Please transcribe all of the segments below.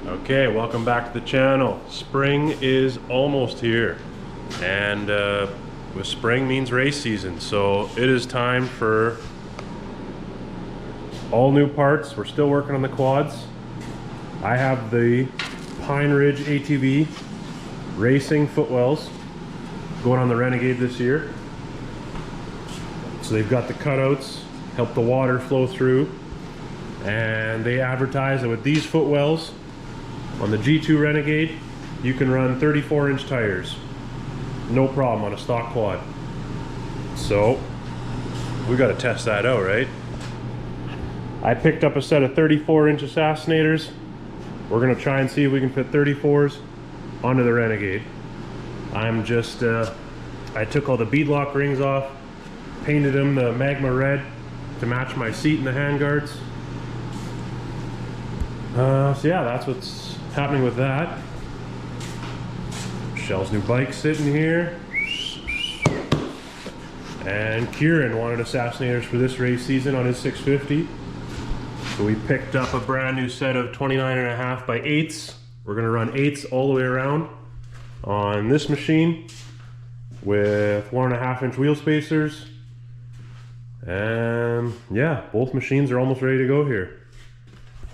Okay, welcome back to the channel. Spring is almost here, and with spring means race season, so it is time for all new parts. We're still working on the quads. I have the Pine Ridge ATV racing footwells going on the Renegade this year. So they've got the cutouts, help the water flow through, and they advertise that with these footwells on the G2 Renegade, you can run 34-inch tires. No problem on a stock quad. So, we gotta test that out, right? I picked up a set of 34-inch Assassinators. We're gonna try and see if we can fit 34s onto the Renegade. I'm just, I took all the beadlock rings off, painted them the magma red to match my seat and the handguards. So yeah, that's what's happening with that. Shell's new bike sitting here. And Kieran wanted Assassinators for this race season on his 650. So we picked up a brand new set of 29.5 by 8s. We're gonna run 8s all the way around on this machine with 1.5-inch wheel spacers. And yeah, both machines are almost ready to go here.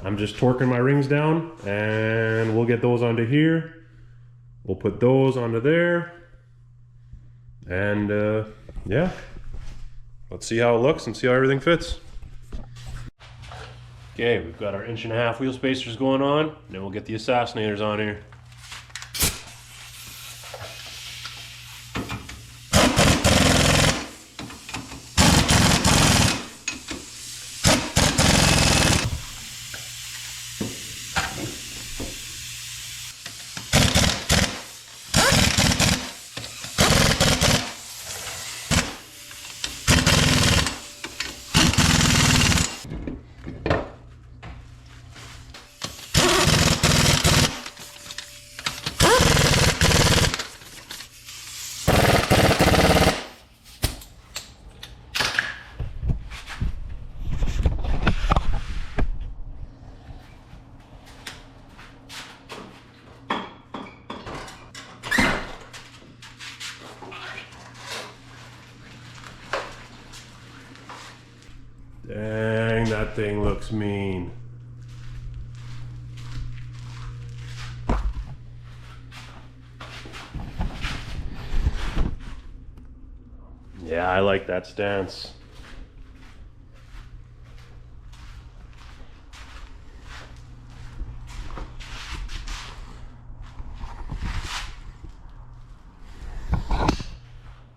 I'm just torquing my rings down, and we'll get those onto here. We'll put those onto there. And yeah, let's see how it looks and see how everything fits. Okay, we've got our 1.5-inch wheel spacers going on, and then we'll get the Assassinators on here. Dang, that thing looks mean. Yeah, I like that stance.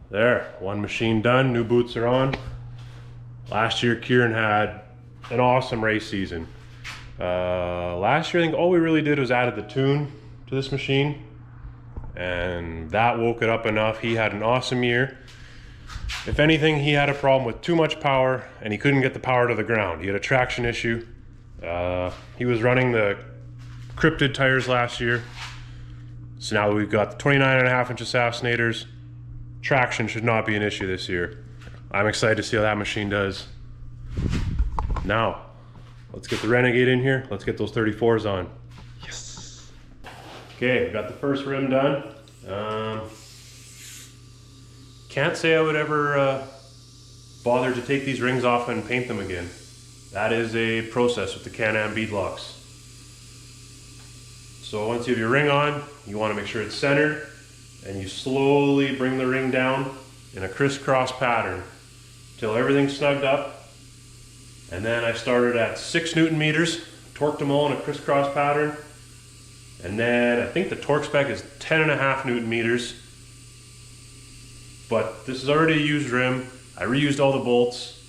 There, one machine done, new boots are on. Last year, Kieran had an awesome race season. Last year, I think all we really did was added the tune to this machine, and that woke it up enough. He had an awesome year. If anything, he had a problem with too much power, and he couldn't get the power to the ground. He had a traction issue. He was running the cryptid tires last year. So now that we've got the 29.5-inch Assassinators, traction should not be an issue this year. I'm excited to see how that machine does. Now, let's get the Renegade in here. Let's get those 34s on. Yes. Okay, we've got the first rim done. Can't say I would ever bother to take these rings off and paint them again. That is a process with the Can-Am beadlocks. So once you have your ring on, you want to make sure it's centered, and you slowly bring the ring down in a crisscross pattern till everything's snugged up. And then I started at 6 Newton meters, torqued them all in a crisscross pattern, and then I think the torque spec is 10.5 Newton meters. But this is already a used rim. I reused all the bolts.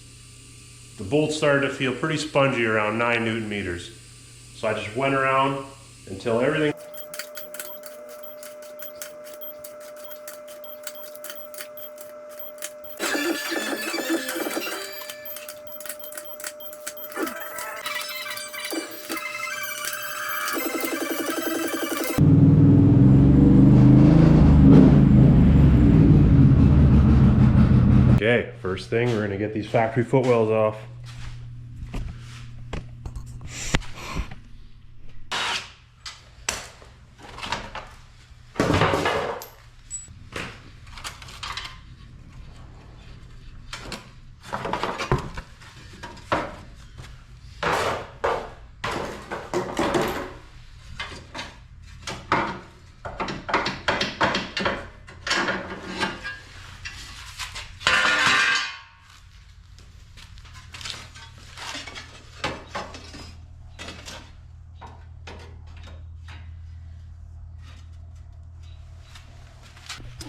The bolts started to feel pretty spongy around 9 Newton meters. So I just went around until everything. Okay, first thing, we're gonna get these factory footwells off.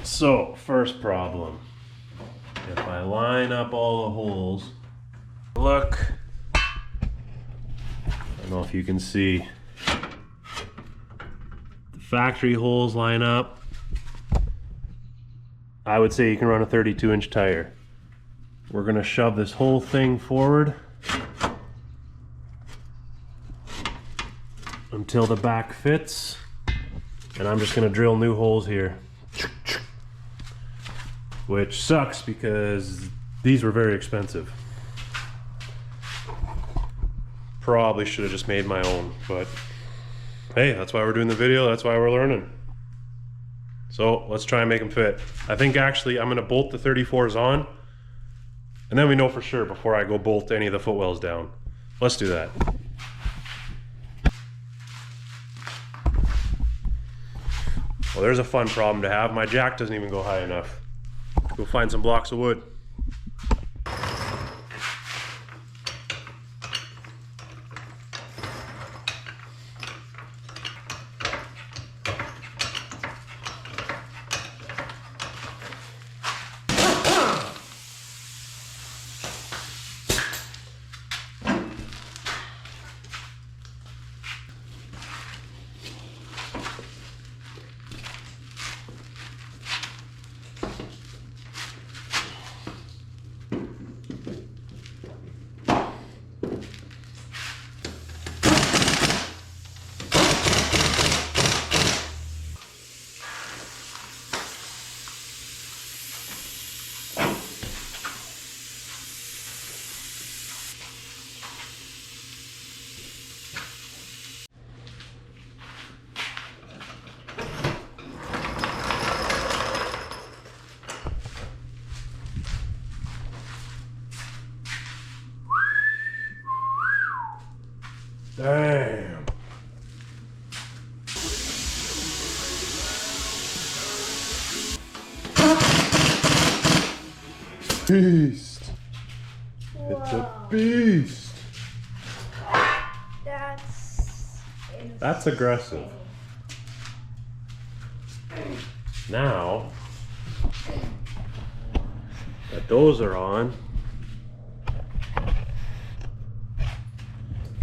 So, first problem. If I line up all the holes, look, I don't know if you can see, the factory holes line up. I would say you can run a 32-inch tire. We're gonna shove this whole thing forward until the back fits, and I'm just gonna drill new holes here. Which sucks because these were very expensive. Probably should have just made my own, but hey, that's why we're doing the video, that's why we're learning. So let's try and make them fit. I think actually I'm gonna bolt the 34s on, and then we know for sure before I go bolt any of the footwells down. Let's do that. Well, there's a fun problem to have. My jack doesn't even go high enough. Go find some blocks of wood. Damn. Beast. Whoa. It's a beast. That's aggressive. Now that those are on,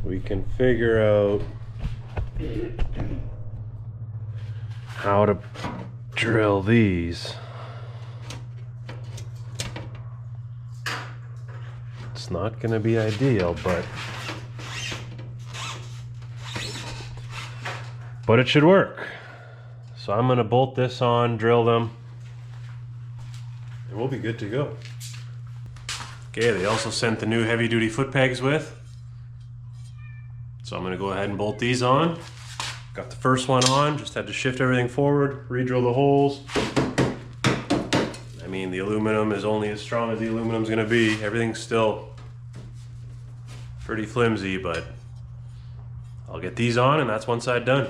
we can figure out how to drill these. It's not going to be ideal, but it should work. So I'm going to bolt this on, drill them, and we'll be good to go. Okay, they also sent the new heavy-duty foot pegs with. So I'm going to go ahead and bolt these on. Got the first one on, just had to shift everything forward, re-drill the holes. I mean, the aluminum is only as strong as the aluminum's going to be. Everything's still pretty flimsy, but I'll get these on and that's one side done.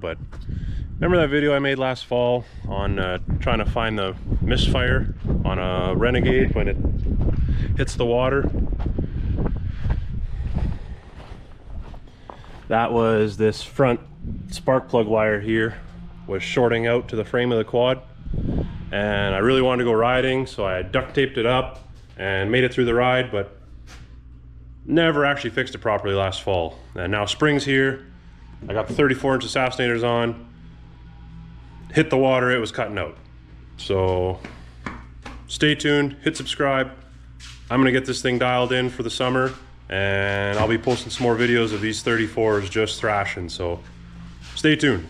but remember that video I made last fall on trying to find the misfire on a Renegade when it hits the water? That was this front spark plug wire here was shorting out to the frame of the quad, and I really wanted to go riding, so I duct taped it up and made it through the ride, but never actually fixed it properly last fall. And now spring's here, I got the 34-inch Assassinators on, hit the water, it was cutting out. So stay tuned, hit subscribe. I'm gonna get this thing dialed in for the summer, and I'll be posting some more videos of these 34s just thrashing, so stay tuned.